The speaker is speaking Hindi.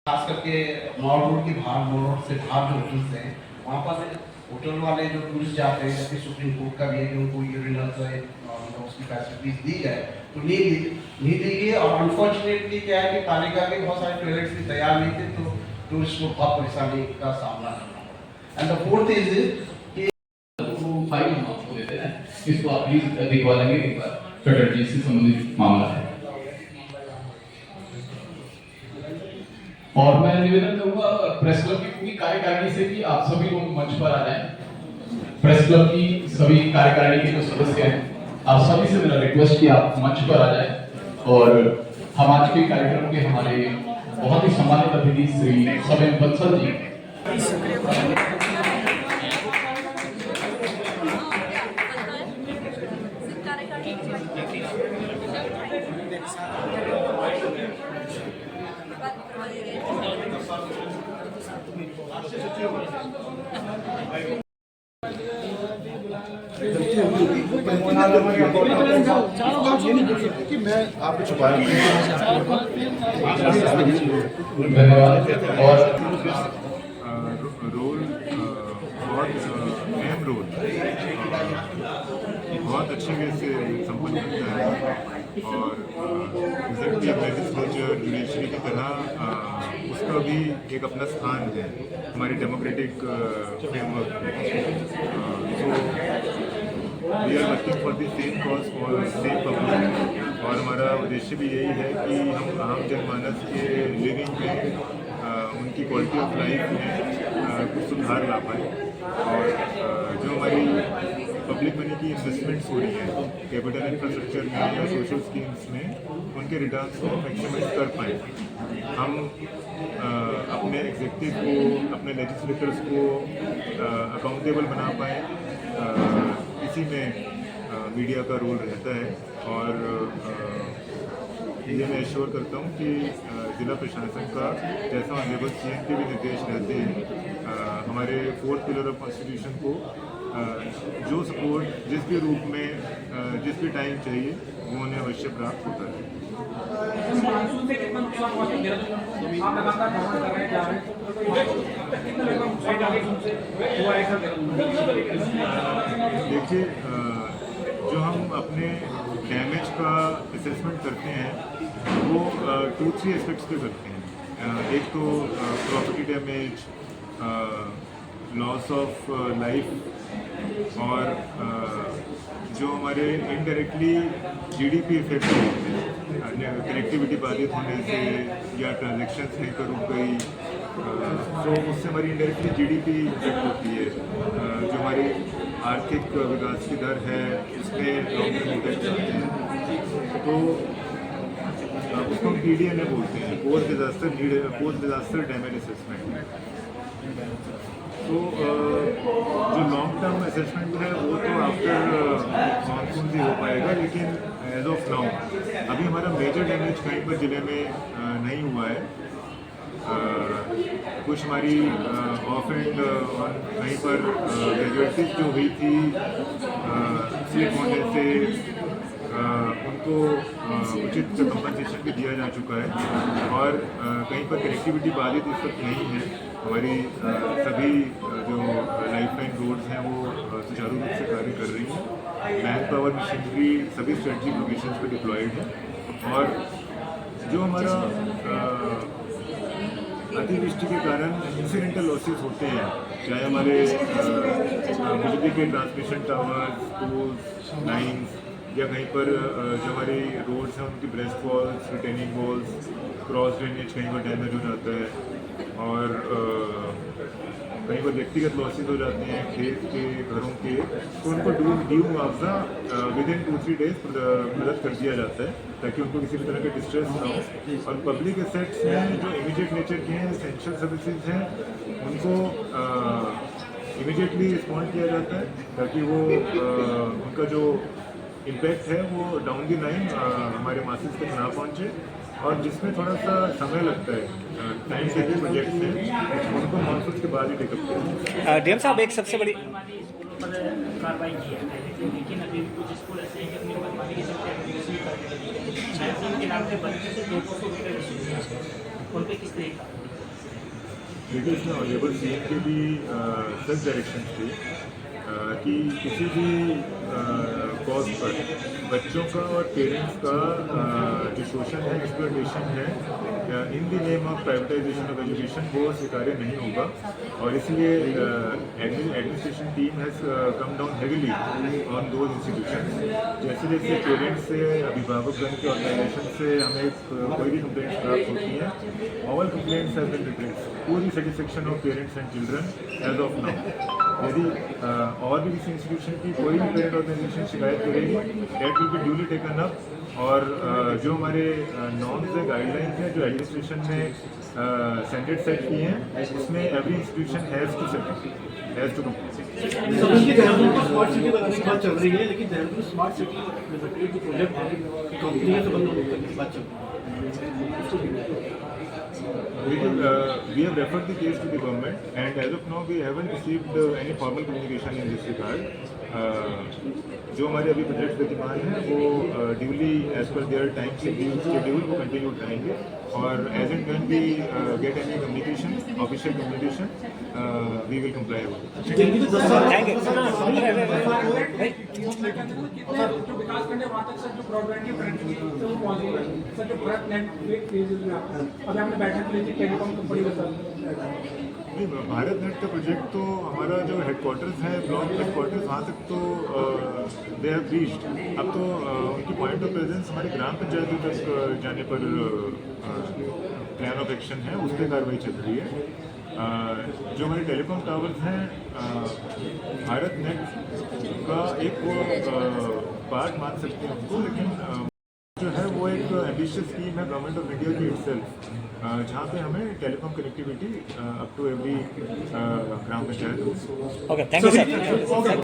खास करके मॉल रोड की बाहर मॉल रोड से बाहर जो होटल्स हैं वहाँ पर होटल वाले जो टूरिस्ट जाते हैं, जैसे सुप्रीम कोर्ट का भी है कि उनको यूरिनल उसकी फैसिलिटीज दी जाए, तो नहीं दी गई। और अनफॉर्चुनेटली क्या है कि तालिका के बहुत सारे टॉयलेट्स भी तैयार नहीं थे, तो टूरिस्ट को बहुत परेशानी का सामना करना पड़ा। एंड द फोर्थ इज कि फाइल हम आपको देते हैं, इसको आप प्लीज दिखवा लेंगे एक बार। चटर्जी से संबंधित मामला है और मैं निवेदन करूंगा प्रेस क्लब की पूरी कार्यकारिणी से कि आप सभी लोग मंच पर आ जाएं। प्रेस क्लब की सभी कार्यकारिणी के जो सदस्य हैं, आप सभी से मेरा रिक्वेस्ट कि आप मंच पर आ जाएं और हम आज के कार्यक्रम के हमारे बहुत ही सम्मानित अतिथि श्री सवेन बंसल जी कि मैं आपको छुपाया धन्यवाद। और रोल बहुत अहम रोल बहुत अच्छे वे से संपन्न करता है और एग्जीक्यूटिव लेजिस्लेचर जुडिशरी की तरह उसका भी एक अपना स्थान है हमारी डेमोक्रेटिक फ्रेमवर्क में। We are working for the same cause for same public और हमारा उद्देश्य भी यही है कि हम आम जनमानस के लिविंग में उनकी क्वालिटी ऑफ लाइफ में कुछ सुधार ला पाए और जो हमारी पब्लिक मनी की इन्वेस्टमेंट्स हो रही हैं कैपिटल इंफ्रास्ट्रक्चर में या सोशल स्कीम्स में उनके रिटर्न्स को मैक्सिमाइज कर पाएँ। हम अपने एग्जीक्यूटिव को अपने लेजिस्लेटर्स को अकाउंटेबल बना पाएँ, इसी में मीडिया का रोल रहता है। और ये मैं एश्योर करता हूँ कि जिला प्रशासन का जैसा ऑनरेबल सीएम के भी निर्देश रहते हैं, हमारे 4th पिलर ऑफ कॉन्स्टिट्यूशन को जो सपोर्ट जिस भी रूप में जिस भी टाइम चाहिए वो उन्हें अवश्य प्राप्त होता है। देखिए, जो हम अपने डैमेज का असेसमेंट करते हैं वो 2-3 एस्पेक्ट्स पे करते हैं। एक तो property damage, loss of life और जो हमारे इनडायरेक्टली जीडीपी इफेक्ट होते हैं, कनेक्टिविटी बाधित होने से या ट्रांजैक्शंस नहीं कर रुक गई, तो उससे हमारी इनडायरेक्टली जीडीपी इफेक्ट होती है। जो हमारी आर्थिक विकास की दर है उसमें लॉन्ग टर्म इफेक्ट आते हैं, तो उसको हम PDNA बोलते हैं, पोस्ट डिजास्टर डैमेज असेसमेंट। तो जो लॉन्ग टर्म असेसमेंट है वो तो आफ्टर मानसून से हो पाएगा, लेकिन एज ऑफ नाउ अभी हमारा मेजर डैमेज कहीं पर ज़िले में नहीं हुआ है। कुछ हमारी ऑफ एंड और कहीं पर ग्रेजुएटीज जो हुई थी स्लिप होने से उनको उचित कंपनसेशन भी दिया जा चुका है और कहीं पर कनेक्टिविटी बाधित इस वक्त नहीं है। हमारी सभी जो लाइफलाइन रोड्स हैं वो सुचारू रूप से कार्य कर रही हैं। मैन पावर मशीनरी सभी स्ट्रेटजिक लोकेशंस पर डिप्लॉयड है और जो हमारा अतिवृष्टि के कारण इंसिडेंटल लॉसेस होते हैं, चाहे हमारे बिजली के ट्रांसमिशन टावर्स, पोल्स, लाइन्स या कहीं पर जो हमारी रोड्स हैं उनकी breast walls, retaining walls, cross drainage कहीं पर डैमेज हो जाता है और कहीं पर व्यक्तिगत लॉसेस हो जाते हैं खेत के, घरों के, तो उनको ड्यू मुआवजा विदिन 2-3 डेज मदद कर दिया जाता है ताकि उनको किसी भी तरह का डिस्ट्रेस ना हो। और पब्लिक एसेट्स में जो इमीडिएट नेचर के हैं, एसेंशियल सर्विसेज हैं, उनको इमीडिएटली रिस्पॉन्ड किया जाता है ताकि वो उनका जो इम्पैक्ट है वो डाउन द लाइन हमारे मासेस तक ना पहुँचे और जिसमें थोड़ा सा समय लगता है, टाइम से भी प्रोजेक्ट्स हैं उनको मानसून के बाद ही टेकअप करें। डीएम साहब, एक सबसे बड़ी कार्रवाई की है, लेकिन अभी कुछ स्कूल ऐसे हैं कि अपनी मनमानी के चलते एप्लीकेशन करने लगे हैं। के नाम पे बच्चे से 200 मीटर उन पर किस तरह का देखिए इसमें ऑनरेबल सीएम के भी सच डायरेक्शन थी कि किसी भी कॉज पर बच्चों का और पेरेंट्स का जो शोषण है, एक्सप्लॉयटेशन है in the name of privatisation of education वो स्वीकार्य नहीं होगा। और इसलिए administration team has come down heavily on those institution. जैसे जैसे पेरेंट्स से, अभिभावकगण के ऑर्गेनाइजेशन से हमें कोई भी कंप्लेंट्स प्राप्त होती हैं, all complaints have been redressed, पूरी satisfaction of parents and children as of now. यदि और भी किसी इंस्टीट्यूशन की कोई भी पेरेंट ऑर्गेनाइजेशन शिकायत करेगी, that will be duly taken up. और जो हमारे नॉर्म्स है, गाइडलाइंस हैं जो एडमिनिस्ट्रेशन ने स्टैंडर्ड सेट किए हैं, उसमें एवरी इंस्टीट्यूशन हैज़ टू उनकी देहरादून को स्मार्ट सिटी बनाने की बात चल रही है, लेकिन देहरादून स्मार्ट सिटी जो प्रोजेक्ट है कंपनी से बंद होने की बात चल रही है। We have referred the case to the government, and as of now we haven't received any formal communication in this regard. जो हमारे अभी प्रोजेक्ट गतिमान हैं वो duly as per their time schedule वो कंटिन्यू करेंगे, और as and when we get any communication, official communication, we will comply with जो विकास करने वहाँ तक सर जो ब्रॉडबैंड की फ्रंट की तो वो मौजूद है सर, जो भारत नेट फेजेस में अभी हमने बैठक ली थी टेलीकॉम कंपनी के साथ। भारत नेट का प्रोजेक्ट तो हमारा जो हेडक्वार्टर्स है, ब्लॉक हेडक्वार्टर्स, वहाँ तक तो दे हैव रीच्ड। अब तो उनकी पॉइंट ऑफ प्रेजेंस हमारी ग्राम पंचायतों तक जाने पर प्लान ऑफ एक्शन है, उस पर कार्रवाई चल रही है। जो हमारे टेलीकॉम टावर्स हैं, भारत नेट का एक वो पार्ट मान सकते हैं उनको, लेकिन जो है वो एक एम्बिशियस स्कीम है गवर्नमेंट ऑफ इंडिया की इटसेल्फ, जहाँ पे हमें telecom connectivity up to every gram panchayat. Okay, thank you sir.